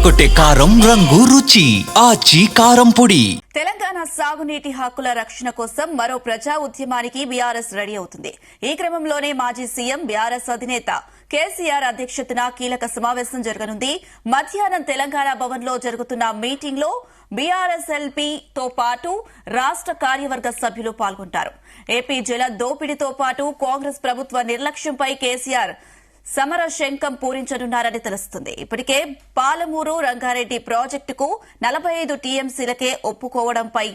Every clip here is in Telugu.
అదరగొట్టే కారం రంగు రుచి ఆచి కారం పొడి. తెలంగాణ సాగునీటి హక్కుల రక్షణ కోసం మరో ప్రజా ఉద్యమానికి బీఆర్ఎస్ రెడీ అవుతుంది. ఈ క్రమంలోనే మాజీ సీఎం బీఆర్ఎస్ అధినేత కేసీఆర్ అధ్యక్షతన కీలక సమావేశం జరగనుంది. మధ్యాహ్నం తెలంగాణ భవన్ లో జరుగుతున్న మీటింగ్ లో బీఆర్ఎస్ ఎల్పీ తో పాటు రాష్ట్ర కార్యవర్గ సభ్యులు పాల్గొంటారు. ఏపీ జల దోపిడీతో పాటు కాంగ్రెస్ ప్రభుత్వ నిర్లక్ష్యంపై కేసీఆర్ సమర శంఖం పూరించనున్నారని తెలుస్తుంది. ఇప్పటికే పాలమూరు రంగారెడ్డి ప్రాజెక్టుకు 45 టీఎంసీలకే ఒప్పుకోవడంపై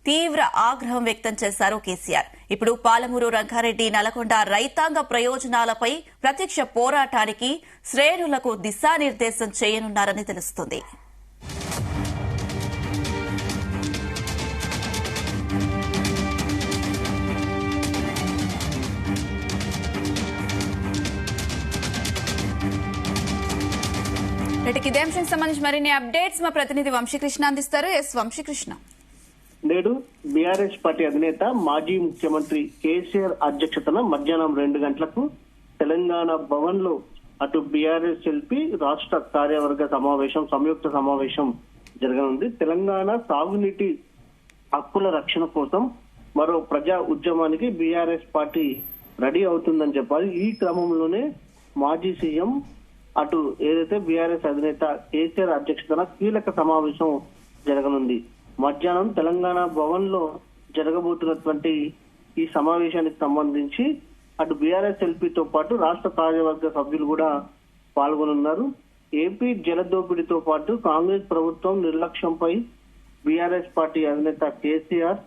తీవ్ర ఆగ్రహం వ్యక్తం చేశారు కేసీఆర్. ఇప్పుడు పాలమూరు రంగారెడ్డి నల్గొండ రైతాంగ ప్రయోజనాలపై ప్రత్యక్ష పోరాటానికి శ్రేణులకు దిశానిర్దేశం చేయనున్నారని తెలుస్తుంది. ఇదే అంశానికి సంబంధించి మరిన్ని అప్డేట్స్ మా ప్రతినిధి వంశీకృష్ణ అందిస్తారు. వంశీకృష్ణ, నేడు బీఆర్ఎస్ పార్టీ అధినేత మాజీ ముఖ్యమంత్రి కేసీఆర్ అధ్యక్షతన మధ్యాహ్నం 2 గంటలకు తెలంగాణ భవన్ లో అటు బీఆర్ఎస్ ఎల్పీ రాష్ట్ర కార్యవర్గ సమావేశం సంయుక్త సమావేశం జరగనుంది. తెలంగాణ సాగునీటి హక్కుల రక్షణ కోసం మరో ప్రజా ఉద్యమానికి బీఆర్ఎస్ పార్టీ రెడీ అవుతుందని చెప్పాలి. ఈ క్రమంలోనే మాజీ సీఎం అటు ఏదైతే బీఆర్ఎస్ అధినేత కేసీఆర్ అధ్యక్షతన కీలక సమావేశం జరగనుంది. మధ్యాహ్నం తెలంగాణ భవన్ లో జరగబోతున్నటువంటి ఈ సమావేశానికి సంబంధించి అటు బీఆర్ఎస్ ఎల్పీతో పాటు రాష్ట్ర కార్యవర్గ సభ్యులు కూడా పాల్గొనున్నారు. ఏపీ జలదోపిడీతో పాటు కాంగ్రెస్ ప్రభుత్వం నిర్లక్ష్యంపై బీఆర్ఎస్ పార్టీ అధినేత కేసీఆర్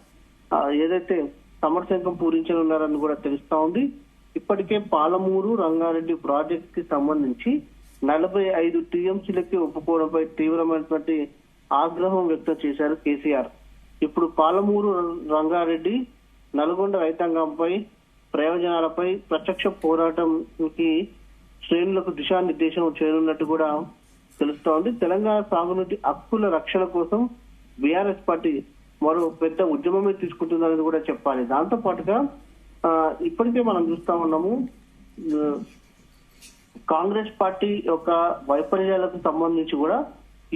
ఏదైతే సమరశంఖం పూరించనున్నారని కూడా తెలుస్తా ఉంది. ఇప్పటికే పాలమూరు రంగారెడ్డి ప్రాజెక్ట్ కి సంబంధించి 45 టీఎంసీలకి ఒప్పుకోవడంపై తీవ్రమైనటువంటి ఆగ్రహం వ్యక్తం చేశారు కేసీఆర్. ఇప్పుడు పాలమూరు రంగారెడ్డి నల్గొండ రైతాంగంపై ప్రయోజనాలపై ప్రత్యక్ష పోరాటంకి శ్రేణులకు దిశానిర్దేశం చేయనున్నట్టు కూడా తెలుస్తోంది. తెలంగాణ సాగునీటి హక్కుల రక్షణ కోసం బీఆర్ఎస్ పార్టీ మరో పెద్ద ఉద్యమమే తీసుకుంటుందని కూడా చెప్పాలి. దాంతో పాటుగా ఇప్పటికే మనం చూస్తా ఉన్నాము, కాంగ్రెస్ పార్టీ యొక్క వైఫల్యాలకు సంబంధించి కూడా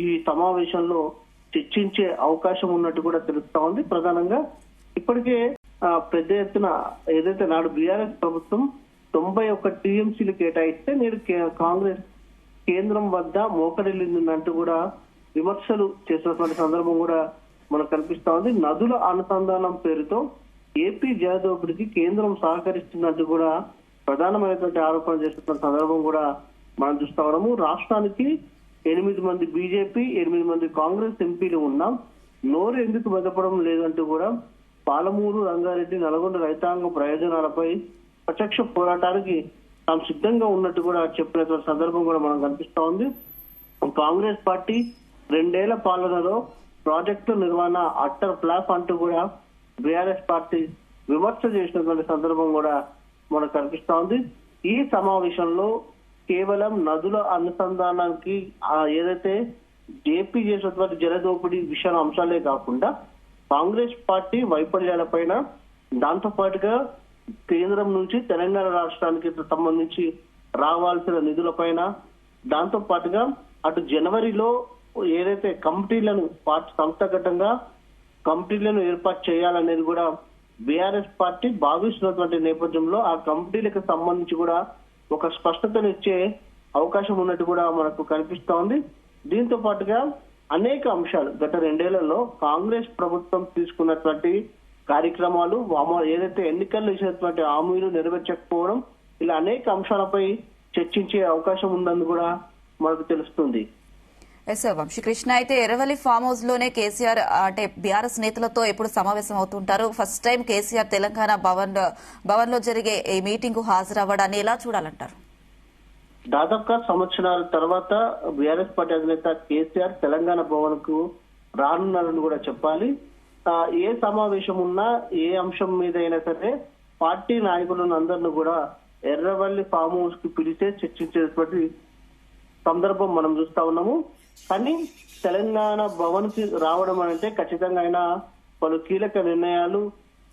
ఈ సమావేశంలో చర్చించే అవకాశం ఉన్నట్టు కూడా తెలుస్తా ఉంది. ప్రధానంగా ఇప్పటికే పెద్ద ఎత్తున ఏదైతే నాడు బీఆర్ఎస్ ప్రభుత్వం 91 టీఎంసీలు కేటాయిస్తే నేడు కాంగ్రెస్ కేంద్రం వద్ద మోకరిల్లిందంటూ కూడా విమర్శలు చేసినటువంటి సందర్భం కూడా మనకు కనిపిస్తా ఉంది. నదుల అనుసంధానం పేరుతో ఏపీ జలదోపిడికి కేంద్రం సహకరిస్తున్నట్టు కూడా ప్రధానమైనటువంటి ఆరోపణ చేస్తున్న సందర్భం కూడా మనం చూస్తా ఉన్నాము. రాష్ట్రానికి 8 మంది బీజేపీ 8 మంది కాంగ్రెస్ ఎంపీలు ఉన్నాం, నోరు ఎందుకు మెదపడం లేదంటూ కూడా పాలమూరు రంగారెడ్డి నల్గొండ రైతాంగ ప్రయోజనాలపై ప్రత్యక్ష పోరాటానికి తాము సిద్ధంగా ఉన్నట్టు కూడా చెప్పినటువంటి సందర్భం కూడా మనం కనిపిస్తా ఉంది. కాంగ్రెస్ పార్టీ 2 ఏళ్ల పాలనలో ప్రాజెక్టుల నిర్వహణ అట్టర్ ఫ్లాప్ అంటూ కూడా బీఆర్ఎస్ పార్టీ విమర్శ చేసినటువంటి సందర్భం కూడా మనకు కనిపిస్తా ఉంది. ఈ సమావేశంలో కేవలం నదుల అనుసంధానానికి ఏదైతే ఏపీ చేసినటువంటి జలదోపిడీ విషయాల అంశాలే కాకుండా కాంగ్రెస్ పార్టీ వైఫల్యాలపైన, దాంతో పాటుగా కేంద్రం నుంచి తెలంగాణ రాష్ట్రానికి సంబంధించి రావాల్సిన నిధులపైన, దాంతో పాటుగా అటు జనవరిలో ఏదైతే కమిటీలను సంస్థాగతంగా కమిటీలను ఏర్పాటు చేయాలనేది కూడా బీఆర్ఎస్ పార్టీ భావిస్తున్నటువంటి నేపథ్యంలో ఆ కమిటీలకు సంబంధించి కూడా ఒక స్పష్టతనిచ్చే అవకాశం ఉన్నట్టు కూడా మనకు కనిపిస్తా ఉంది. దీంతో పాటుగా అనేక అంశాలు గత 2 ఏళ్లలో కాంగ్రెస్ ప్రభుత్వం తీసుకున్నటువంటి కార్యక్రమాలు, ఏదైతే ఎన్నికల్లో ఇచ్చినటువంటి హామీలు నెరవేర్చకపోవడం, ఇలా అనేక అంశాలపై చర్చించే అవకాశం ఉందని కూడా మనకు తెలుస్తుంది. వంశీకృష్ణ, అయితే ఎర్రవల్లి ఫామ్ హౌస్ లోనే కేసీఆర్ అంటే బీఆర్ఎస్ నేతలతో ఎప్పుడు సమావేశం అవుతుంటారు. ఫస్ట్ టైం కేసీఆర్ తెలంగాణ భవన్ లో జరిగే ఈ మీటింగ్ కు హాజరవ్వడాన్ని ఎలా చూడాలంటారు? దాదాపుగా సంవత్సరాల తర్వాత బీఆర్ఎస్ పార్టీ అధినేత కేసీఆర్ తెలంగాణ భవన్ కు రానున్నారని కూడా చెప్పాలి. ఏ సమావేశం ఉన్నా, ఏ అంశం మీద అయినా సరే పార్టీ నాయకులను అందరినీ కూడా ఎర్రవల్లి ఫామ్ హౌస్ కి పిలిచే చర్చించేటువంటి సందర్భం మనం చూస్తా ఉన్నాము. కానీ తెలంగాణ భవన్ కి రావడం అంటే ఖచ్చితంగా ఆయన పలు కీలక నిర్ణయాలు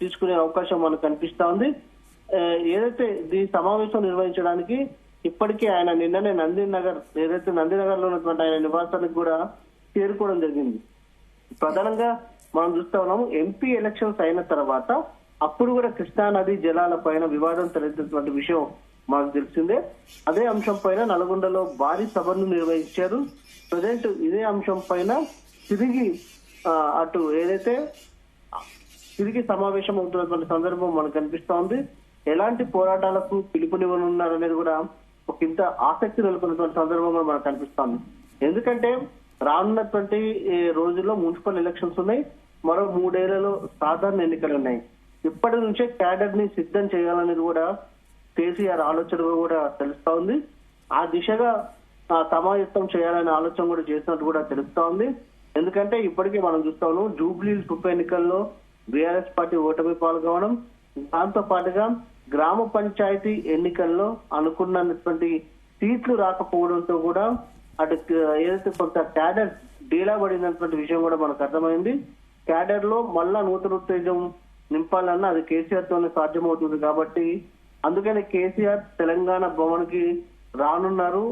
తీసుకునే అవకాశం మనకు కనిపిస్తా ఉంది. ఏదైతే ఈ సమావేశం నిర్వహించడానికి ఇప్పటికీ ఆయన నిన్ననే నందినగర్ ఏదైతే నందినగర్ లో ఉన్నటువంటి ఆయన నివాసానికి కూడా చేరుకోవడం జరిగింది. ప్రధానంగా మనం చూస్తా ఉన్నాము ఎంపీ ఎలక్షన్స్ అయిన తర్వాత అప్పుడు కూడా కృష్ణా నది జలాల పైన వివాదం తలెత్తినటువంటి విషయం మనకు తెలిసిందే. అదే అంశం పైన నల్గొండలో భారీ సభను నిర్వహించారు. ప్రజెంట్ ఇదే అంశం పైన తిరిగి అటు ఏదైతే తిరిగి సమావేశం అవుతున్నటువంటి సందర్భం మనకు కనిపిస్తా ఉంది. ఎలాంటి పోరాటాలకు పిలుపునివ్వనున్నారనేది కూడా ఒక ఇంత ఆసక్తి నెలకొన్నటువంటి సందర్భంగా మనకు కనిపిస్తోంది. ఎందుకంటే రానున్నటువంటి రోజుల్లో మున్సిపల్ ఎలక్షన్స్ ఉన్నాయి, మరో 3 ఏళ్లలో సాధారణ ఎన్నికలు ఉన్నాయి. ఇప్పటి నుంచే క్యాడర్ ని సిద్ధం చేయాలనేది కూడా కేసీఆర్ ఆలోచన కూడా తెలుస్తా ఉంది. ఆ దిశగా సమాయత్తం చేయాలనే ఆలోచన కూడా చేసినట్టు కూడా తెలుస్తా ఉంది. ఎందుకంటే ఇప్పటికీ మనం చూస్తా ఉన్నాం జూబ్లీహిల్స్ ఉప ఎన్నికల్లో బీఆర్ఎస్ పార్టీ ఓటమి పాల్గొనడం, దాంతో పాటుగా గ్రామ పంచాయతీ ఎన్నికల్లో అనుకున్నటువంటి సీట్లు రాకపోవడంతో కూడా అటు ఏదైతే కొంత క్యాడర్ డీలా పడినటువంటి విషయం కూడా మనకు అర్థమైంది. క్యాడర్ లో మళ్ళా నూతన ఉత్తేజం నింపాలన్నా అది కేసీఆర్ తోనే సాధ్యమవుతుంది. కాబట్టి అందుకని కేసీఆర్ తెలంగాణ భవన్ కి రానున్నారు.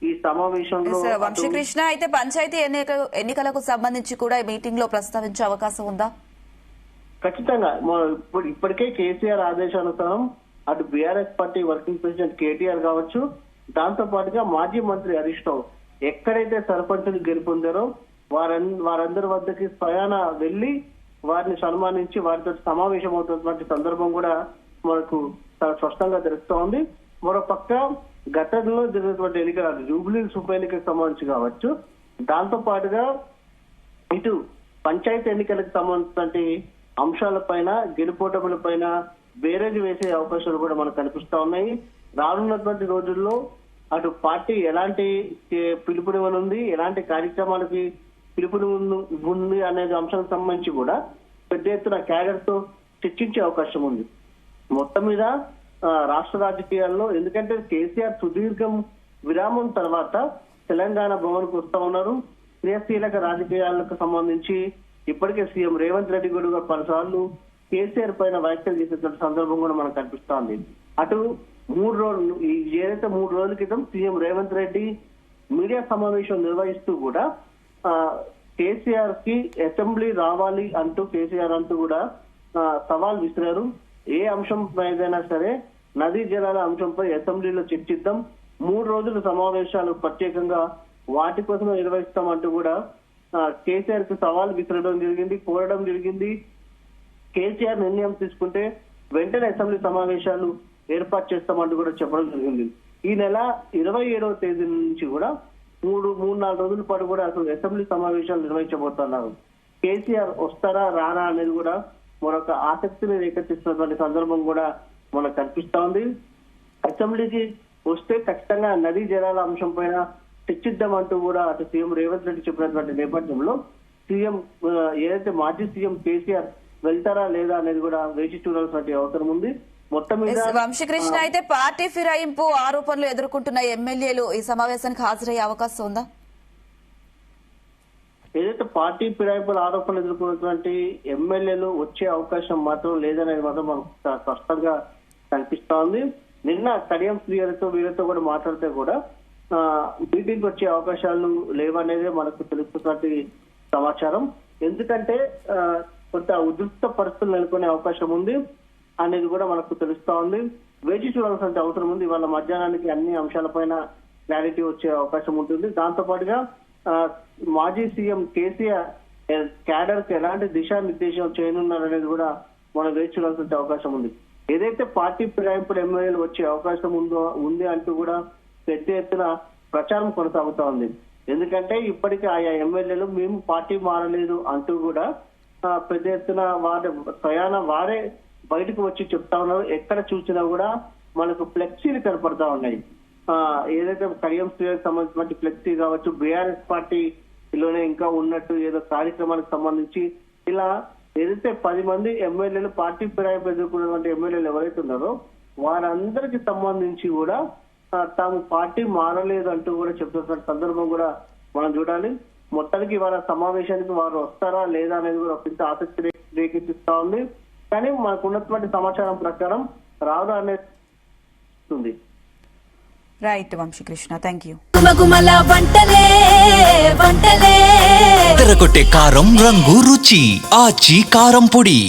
ఈ సమావేశంలో వంశీకృష్ణ అయితే పంచాయతీ ఎన్నికలకు సంబంధించి కూడా ఈ మీటింగ్ లో ప్రస్తావించే అవకాశం ఉందా? ఖచ్చితంగా ఇప్పటికే కేసీఆర్ ఆదేశానుసారం అటు BRS party working president KTR కావచ్చు, దాంతో పాటుగా మాజీ మంత్రి హరీష్ రావు ఎక్కడైతే సర్పంచులు గెలుపొందారో వారందరి వద్దకి స్వయాన వెళ్లి వారిని సన్మానించి వారితో సమావేశం అవుతున్నటువంటి సందర్భం కూడా మనకు చాలా స్పష్టంగా తెలుస్తా ఉంది. మరో పక్క గతంలో జరిగినటువంటి ఎన్నికలు జూబ్లీహిల్స్ ఉప ఎన్నికకు సంబంధించి కావచ్చు, దాంతో పాటుగా ఇటు పంచాయతీ ఎన్నికలకు సంబంధించినటువంటి అంశాలపైన గెలుపోటముల పైన బేరేజ్ వేసే అవకాశాలు కూడా మనకు కనిపిస్తా ఉన్నాయి. రానున్నటువంటి రోజుల్లో అటు పార్టీ ఎలాంటి పిలుపునివ్వనుంది, ఎలాంటి కార్యక్రమాలకి పిలుపునివ్వనుంది అనే అంశానికి సంబంధించి కూడా పెద్ద ఎత్తున క్యాడర్ తో చర్చించే అవకాశం ఉంది. మొత్తం మీద రాష్ట్ర రాజకీయాల్లో ఎందుకంటే కేసీఆర్ సుదీర్ఘం విరామం తర్వాత తెలంగాణ భవన్ కు వస్తా ఉన్నారు. క్రియాశీలక రాజకీయాలకు సంబంధించి ఇప్పటికే సీఎం రేవంత్ రెడ్డి కూడా పలుసార్లు కేసీఆర్ పైన వ్యాఖ్యలు చేసేటువంటి సందర్భం కూడా మనకు కనిపిస్తోంది. అటు 3 రోజులు ఏదైతే 3 రోజుల క్రితం సీఎం రేవంత్ రెడ్డి మీడియా సమావేశం నిర్వహిస్తూ కూడా కేసీఆర్ కి అసెంబ్లీ రావాలి అంటూ కేసీఆర్ అంటూ కూడా సవాల్ విసిరారు. ఏ అంశం ఏదైనా సరే నదీ జలాల అంశంపై అసెంబ్లీలో చర్చిద్దాం, 3 రోజుల సమావేశాలు ప్రత్యేకంగా వాటి కోసం నిర్వహిస్తామంటూ కూడా కేసీఆర్ కి సవాల్ విసరడం జరిగింది, కోరడం జరిగింది. కేసీఆర్ నిర్ణయం తీసుకుంటే వెంటనే అసెంబ్లీ సమావేశాలు ఏర్పాటు చేస్తామంటూ కూడా చెప్పడం జరిగింది. ఈ నెల 27వ తేదీ నుంచి కూడా 3-4 రోజుల పాటు కూడా అసలు అసెంబ్లీ సమావేశాలు నిర్వహించబోతున్నారు. కేసీఆర్ వస్తారా రారా అనేది కూడా మరొక ఆసక్తిని రేకెత్తిస్తున్నటువంటి సందర్భం కూడా మనకు కనిపిస్తా ఉంది. అసెంబ్లీకి వస్తే ఖచ్చితంగా నదీ జలాల అంశం పైన చర్చిద్దామంటూ కూడా అటు సీఎం రేవంత్ రెడ్డి చెప్పినటువంటి నేపథ్యంలో సీఎం ఏదైతే మాజీ సీఎం కేసీఆర్ వెళ్తారా లేదా అనేది కూడా వేచి చూడాల్సిన అవసరం ఉంది. మొత్తం మీద వంశీకృష్ణ అయితే పార్టీ ఫిరాయింపు ఆరోపణలు ఎదుర్కొంటున్న ఎమ్మెల్యేలు ఈ సమావేశానికి హాజరయ్యే అవకాశం ఉందా? ఏదైతే పార్టీ ఫిరాయింపుల ఆరోపణలు ఎదుర్కొన్నటువంటి ఎమ్మెల్యేలు వచ్చే అవకాశం మాత్రం లేదనేది మాత్రం మనకు స్పష్టంగా కనిపిస్తా ఉంది. నిన్న కడియం శ్రీహరితో వీళ్ళతో కూడా మాట్లాడితే కూడా మీటింగ్ వచ్చే అవకాశాలు లేవనేదే మనకు తెలుస్తున్నటువంటి సమాచారం. ఎందుకంటే కొంత ఉద్రిక్త పరిస్థితులు నెలకొనే అవకాశం ఉంది అనేది కూడా మనకు తెలుస్తా ఉంది. వేచి చూడాల్సిన అవసరం ఉంది. ఇవాళ మధ్యాహ్నానికి అన్ని అంశాలపైన క్లారిటీ వచ్చే అవకాశం ఉంటుంది. దాంతో పాటుగా మాజీ సీఎం కేసీఆర్ క్యాడర్ కి ఎలాంటి దిశానిర్దేశం చేయనున్నారనేది కూడా మనం వేచి చూడాల్సిన అవకాశం ఉంది. ఏదైతే పార్టీ ఫిరాయింపుల ఎమ్మెల్యేలు వచ్చే అవకాశం ఉంది అంటూ కూడా పెద్ద ఎత్తున ప్రచారం కొనసాగుతా ఉంది. ఎందుకంటే ఇప్పటికీ ఆయా ఎమ్మెల్యేలు మేము పార్టీ మారలేదు అంటూ కూడా పెద్ద ఎత్తున వారే బయటకు వచ్చి చెప్తా ఉన్నారు. ఎక్కడ చూసినా కూడా మనకు ఫ్లెక్సీలు కనపడతా ఉన్నాయి. ఏదైతే కడియం శ్రీకి సంబంధించిన ఫ్లెక్సీ కావచ్చు, బీఆర్ఎస్ పార్టీలోనే ఇంకా ఉన్నట్టు ఏదో కార్యక్రమానికి సంబంధించి ఇలా ఏదైతే 10 మంది ఎమ్మెల్యేలు పార్టీ ఫిరాయింపు ఎదుర్కొన్నటువంటి ఎమ్మెల్యేలు ఎవరైతే ఉన్నారో వారందరికి సంబంధించి కూడా తాము పార్టీ మారలేదు అంటూ కూడా చెప్తున్న సందర్భం కూడా మనం చూడాలి. మొత్తానికి ఇవాళ సమావేశానికి వారు వస్తారా లేదా అనేది కూడా ఒక ఆసక్తి రేకెత్తిస్తా ఉంది. కానీ మనకు ఉన్నటువంటి సమాచారం ప్రకారం రాదు అనేది రైట్ వంశీకృష్ణ, థ్యాంక్ యూ. తెరకొట్టే కారం రంగు రుచి ఆచి కారం పొడి.